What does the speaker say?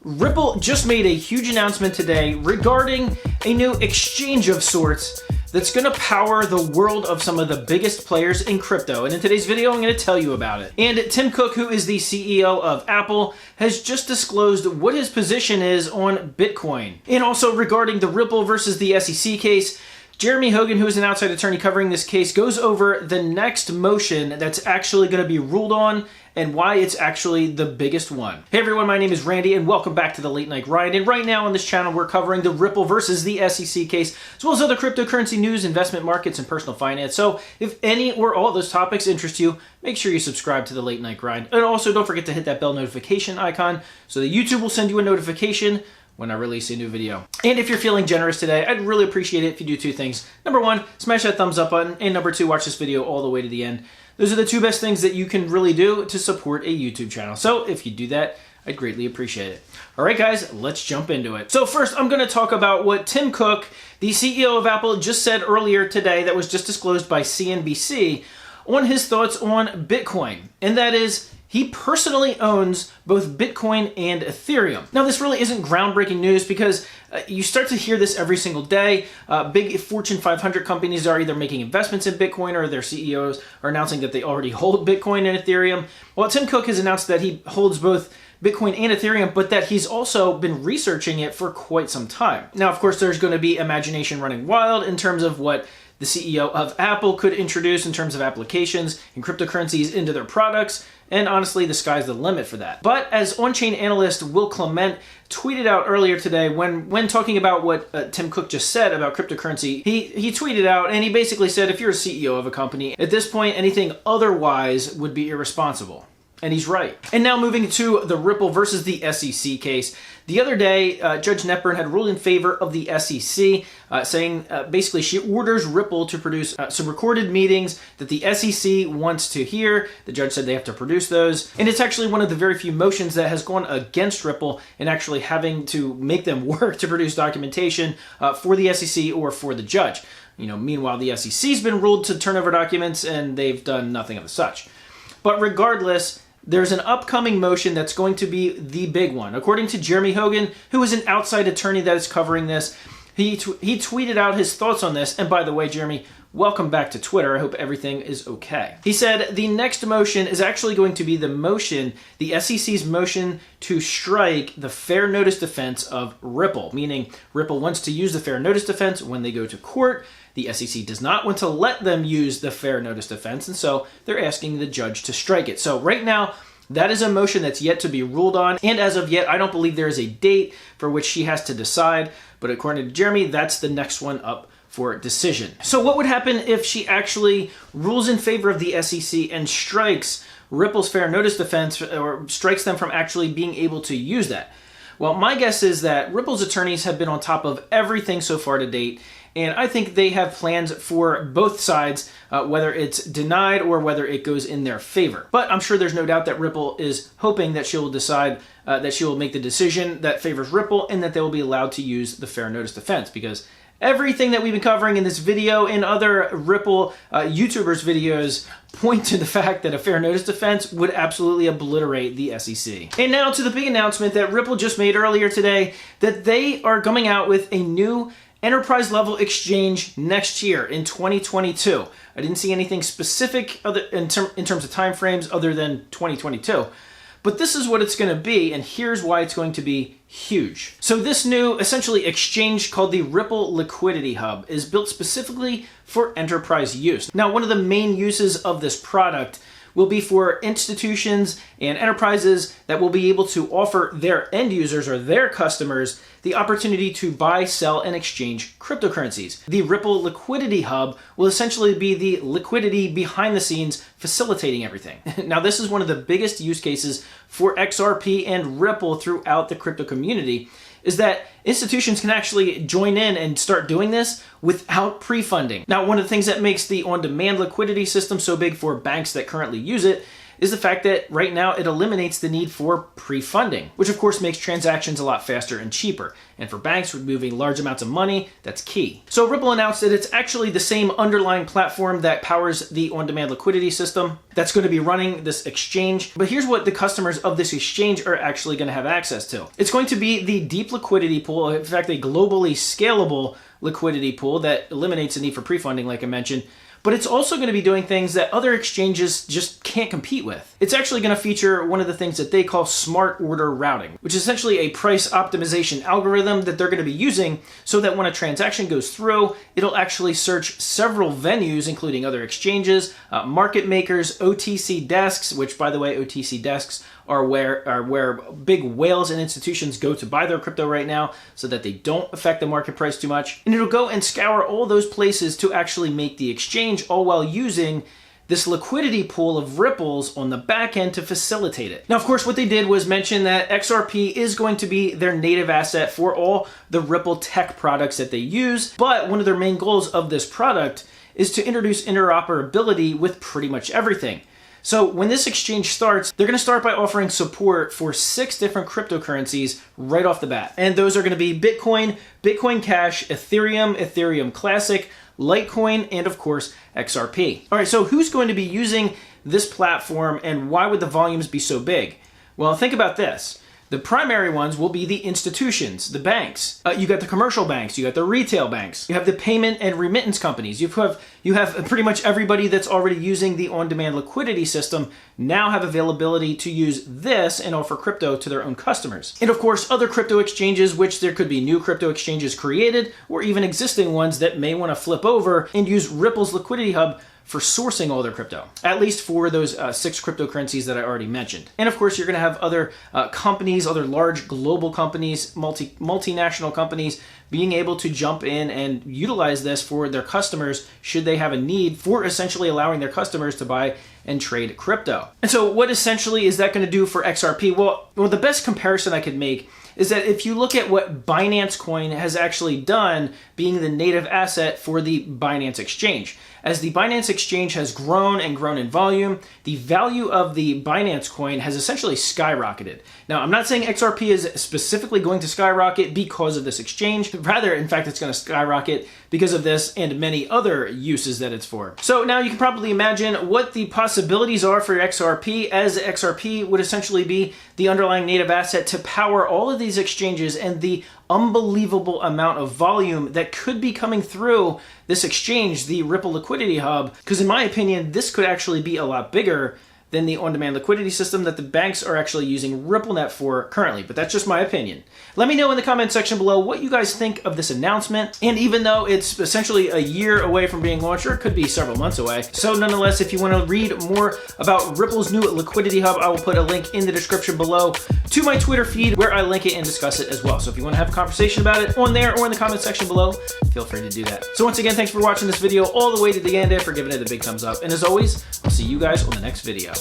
Ripple just made a huge announcement today regarding a new exchange of sorts that's going to power the world of some of the biggest players in crypto. And in today's video, I'm going to tell you about it. And Tim Cook, who is the CEO of Apple, has just disclosed what his position is on Bitcoin. And also regarding the Ripple versus the SEC case, Jeremy Hogan, who is an outside attorney covering this case, goes over the next motion that's actually going to be ruled on and why it's actually the biggest one. Hey everyone, my name is Randy and welcome back to the Late Night Grind. And right now on this channel, we're covering the Ripple versus the SEC case, as well as other cryptocurrency news, investment markets, and personal finance. So if any or all of those topics interest you, make sure you subscribe to the Late Night Grind. And also don't forget to hit that bell notification icon so that YouTube will send you a notification when I release a new video. And if you're feeling generous today, I'd really appreciate it if you do two things. Number one, smash that thumbs up button. And number two, watch this video all the way to the end. Those are the two best things that you can really do to support a YouTube channel. So if you do that, I'd greatly appreciate it. All right, guys, let's jump into it. So first, I'm going to talk about what Tim Cook, the CEO of Apple, just said earlier today that was just disclosed by CNBC on his thoughts on Bitcoin. And that is, he personally owns both Bitcoin and Ethereum. Now, this really isn't groundbreaking news because you start to hear this every single day. Big Fortune 500 companies are either making investments in Bitcoin or their CEOs are announcing that they already hold Bitcoin and Ethereum. Well, Tim Cook has announced that he holds both Bitcoin and Ethereum, but that he's also been researching it for quite some time. Now, of course, there's going to be imagination running wild in terms of what the CEO of Apple could introduce in terms of applications and cryptocurrencies into their products. And honestly, the sky's the limit for that. But as on-chain analyst Will Clement tweeted out earlier today when talking about what Tim Cook just said about cryptocurrency, he tweeted out and he basically said, if you're a CEO of a company, at this point, anything otherwise would be irresponsible. And he's right. And now moving to the Ripple versus the SEC case. The other day, Judge Netburn had ruled in favor of the SEC, saying basically she orders Ripple to produce some recorded meetings that the SEC wants to hear. The judge said they have to produce those. And it's actually one of the very few motions that has gone against Ripple in actually having to make them work to produce documentation for the SEC or for the judge. You know, meanwhile, the SEC's been ruled to turn over documents and they've done nothing of the such. But regardless, there's an upcoming motion that's going to be the big one. According to Jeremy Hogan, who is an outside attorney that is covering this, he tweeted out his thoughts on this. And by the way, Jeremy, welcome back to Twitter. I hope everything is okay. He said the next motion is actually going to be the SEC's motion to strike the fair notice defense of Ripple, meaning Ripple wants to use the fair notice defense when they go to court. The SEC does not want to let them use the fair notice defense, and so they're asking the judge to strike it. So right now, that is a motion that's yet to be ruled on, and as of yet, I don't believe there is a date for which she has to decide, but according to Jeremy, that's the next one up for decision. So what would happen if she actually rules in favor of the SEC and strikes Ripple's fair notice defense, or strikes them from actually being able to use that? Well, my guess is that Ripple's attorneys have been on top of everything so far to date, and I think they have plans for both sides, whether it's denied or whether it goes in their favor. But I'm sure there's no doubt that Ripple is hoping that she will decide that she will make the decision that favors Ripple and that they will be allowed to use the fair notice defense, because everything that we've been covering in this video and other Ripple YouTubers' videos point to the fact that a fair notice defense would absolutely obliterate the SEC. And now to the big announcement that Ripple just made earlier today, that they are coming out with a new enterprise level exchange next year in 2022. I didn't see anything specific in terms of timeframes other than 2022. But this is what it's going to be, and here's why it's going to be huge. So this new, essentially, exchange called the Ripple Liquidity Hub is built specifically for enterprise use. Now, one of the main uses of this product will be for institutions and enterprises that will be able to offer their end users or their customers the opportunity to buy, sell, and exchange cryptocurrencies. The Ripple Liquidity Hub will essentially be the liquidity behind the scenes facilitating everything. Now, this is one of the biggest use cases for XRP and Ripple throughout the crypto community, is that institutions can actually join in and start doing this without pre-funding. Now, one of the things that makes the on-demand liquidity system so big for banks that currently use it is the fact that right now it eliminates the need for pre-funding, which of course makes transactions a lot faster and cheaper. And for banks moving large amounts of money, that's key. So Ripple announced that it's actually the same underlying platform that powers the on-demand liquidity system that's going to be running this exchange. But here's what the customers of this exchange are actually going to have access to. It's going to be the deep liquidity pool, in fact, a globally scalable liquidity pool that eliminates the need for pre-funding, like I mentioned. But it's also going to be doing things that other exchanges just can't compete with. It's actually going to feature one of the things that they call smart order routing, which is essentially a price optimization algorithm that they're going to be using so that when a transaction goes through, it'll actually search several venues, including other exchanges, market makers, OTC desks, which, by the way, OTC desks are where big whales and institutions go to buy their crypto right now so that they don't affect the market price too much. And it'll go and scour all those places to actually make the exchange, all while using this liquidity pool of ripples on the back end to facilitate it. Now, of course, what they did was mention that XRP is going to be their native asset for all the Ripple tech products that they use. But one of their main goals of this product is to introduce interoperability with pretty much everything. So when this exchange starts, they're going to start by offering support for 6 different cryptocurrencies right off the bat. And those are going to be Bitcoin, Bitcoin Cash, Ethereum, Ethereum Classic, Litecoin, and of course, XRP. All right, so who's going to be using this platform and why would the volumes be so big? Well, think about this. The primary ones will be the institutions, the banks. You got the commercial banks, you got the retail banks, you have the payment and remittance companies. You have pretty much everybody that's already using the on-demand liquidity system now have availability to use this and offer crypto to their own customers. And of course, other crypto exchanges, which there could be new crypto exchanges created, or even existing ones that may want to flip over and use Ripple's liquidity hub for sourcing all their crypto, at least for those 6 cryptocurrencies that I already mentioned. And of course, you're going to have other companies, other large global companies, multinational companies being able to jump in and utilize this for their customers should they have a need for essentially allowing their customers to buy and trade crypto. And so what essentially is that going to do for XRP? Well, the best comparison I could make is that if you look at what Binance Coin has actually done, being the native asset for the Binance Exchange. As the Binance Exchange has grown and grown in volume, the value of the Binance Coin has essentially skyrocketed. Now, I'm not saying XRP is specifically going to skyrocket because of this exchange. Rather, in fact, it's going to skyrocket because of this and many other uses that it's for. So now you can probably imagine what the possibilities are for XRP, as XRP would essentially be the underlying native asset to power all of these exchanges and the unbelievable amount of volume that could be coming through this exchange, the Ripple Liquidity Hub, because in my opinion, this could actually be a lot bigger than the on-demand liquidity system that the banks are actually using RippleNet for currently. But that's just my opinion. Let me know in the comment section below what you guys think of this announcement. And even though it's essentially a year away from being launched, or it could be several months away, so nonetheless, if you want to read more about Ripple's new liquidity hub, I will put a link in the description below to my Twitter feed where I link it and discuss it as well. So if you want to have a conversation about it on there or in the comment section below, feel free to do that. So once again, thanks for watching this video all the way to the end and for giving it a big thumbs up. And as always, I'll see you guys on the next video.